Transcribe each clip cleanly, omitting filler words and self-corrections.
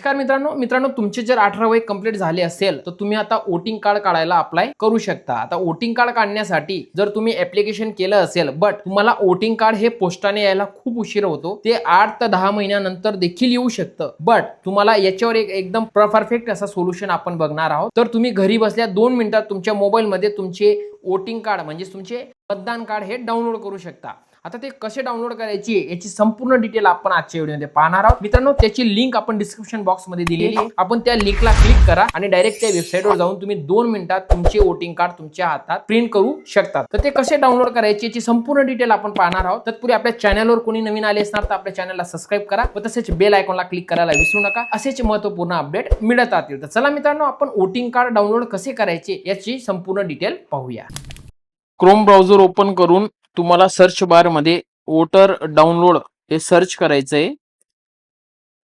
नमस्कार मित्रांनो तुमचे जर 18 वय कंप्लीट झाले असेल तर तुम्ही आता वोटिंग कार्ड काढायला अप्लाय करू शकता। आता वोटिंग कार्ड काढण्यासाठी जर तुम्ही ऍप्लिकेशन केलं असेल बट तुम्हाला वोटिंग कार्ड हे पोस्टाने यायला खूप उशीर होतो, ते 8 ते 10 महिन्यानंतर देखील येऊ शकतं। बट तुम्हाला याच्यावर एकदम परफेक्ट असा सोल्युशन आपण बघणार आहोत। तर तुम्ही घरी बसल्या 2 मिनिटात तुमच्या मोबाईल मध्ये तुमचे वोटिंग कार्ड म्हणजे तुमचे मतदान कार्ड हे डाउनलोड करू शकता। आता ते कसे डाउनलोड करायची याची संपूर्ण डिटेल आपण आजच्या व्हिडिओमध्ये पाहणार आहोत। मित्रांनो त्याची लिंक आपण डिस्क्रिप्शन बॉक्स मध्ये दिलेली आहे, आपण त्या लिंकला क्लिक करा आणि डायरेक्ट त्या वेबसाईटवर जाऊन तुम्ही 2 मिनिटात तुमचे वोटिंग कार्ड तुमच्या हातात प्रिंट करू शकता। तर ते कसे डाउनलोड करायचे याची संपूर्ण डिटेल आपण पाहणार आहोत। तत्पूर्वी आपल्या चॅनलवर कोणी नवीन आले असणार तर आपल्या चॅनलला सबस्क्राईब करा व तसेच बेल आयकॉनला क्लिक करायला विसरू नका, असेच महत्त्वपूर्ण अपडेट मिळत राहतील। तर चला मित्रांनो आपण वोटिंग कार्ड डाउनलोड कसे करायचे याची संपूर्ण डिटेल पाहूया। क्रोम ब्राउझर ओपन करून तुम्हाला सर्च बार मध्ये वोटर डाउनलोड हे सर्च करायचंय।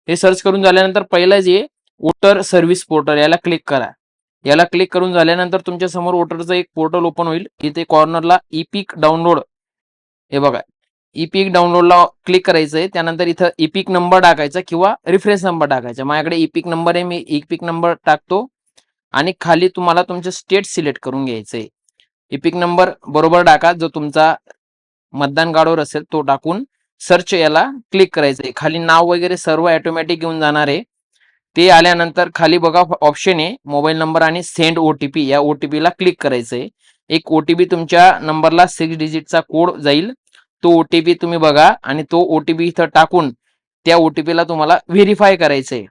हे सर्च करून झाल्यानंतर पहिला जे वोटर सर्व्हिस पोर्टल याला क्लिक करा। याला क्लिक करून झाल्यानंतर तुमच्या समोर वोटरचं एक पोर्टल ओपन होईल। इथे कॉर्नरला इपिक डाउनलोड हे बघा, इपिक डाउनलोडला क्लिक करायचंय। त्यानंतर इथं इपिक नंबर टाकायचा किंवा रेफरन्स नंबर टाकायचा। माझ्याकडे इपिक नंबर आहे, मी इपिक नंबर टाकतो आणि खाली तुम्हाला तुमचं स्टेट सिलेक्ट करून घ्यायचंय। इपिक नंबर बरोबर टाका, जो तुमचा मतदान कार्डवर असेल तो टाकून सर्च याला क्लिक करायचंय। खाली नाव वगैरे सर्व ऑटोमॅटिक येऊन जाणार आहे। ते आल्यानंतर खाली बघा ऑप्शन आहे मोबाईल नंबर आणि सेंड ओटीपी, या ओटीपी ला क्लिक करायचंय। एक ओटीपी तुमच्या नंबरला 6 डिजिटचा कोड जाईल, तो ओटीपी तुम्ही बघा आणि तो ओटीपी इथं टाकून त्या ओटीपी ला तुम्हाला व्हेरीफाय करायचंय।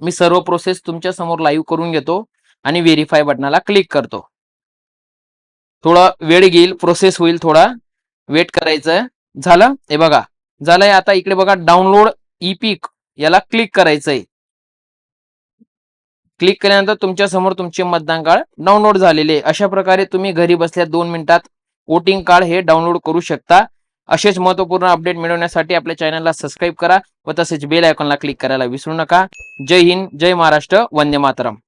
मी सर्व प्रोसेस तुमच्या समोर लाईव्ह करून घेतो आणि व्हेरीफाय बटनाला क्लिक करतो। थोडा वेळ घेईल, प्रोसेस होईल, थोडा वेट करायचं। झालं, हे बघा झालंय। आता इकडे बघा डाउनलोड इपिक याला क्लिक करायचंय। क्लिक केल्यानंतर तुमच्या समोर तुमचे मतदान कार्ड डाउनलोड झालेले। अशा प्रकारे तुम्ही घरी बसल्या 2 मिनिटात वोटिंग कार्ड हे डाउनलोड करू शकता। असेच महत्त्वपूर्ण अपडेट मिळवण्यासाठी आपल्या चॅनलला सबस्क्राईब करा व तसेच बेल आयकॉनला क्लिक करायला विसरू नका। जय हिंद, जय महाराष्ट्र, वंदे मातरम।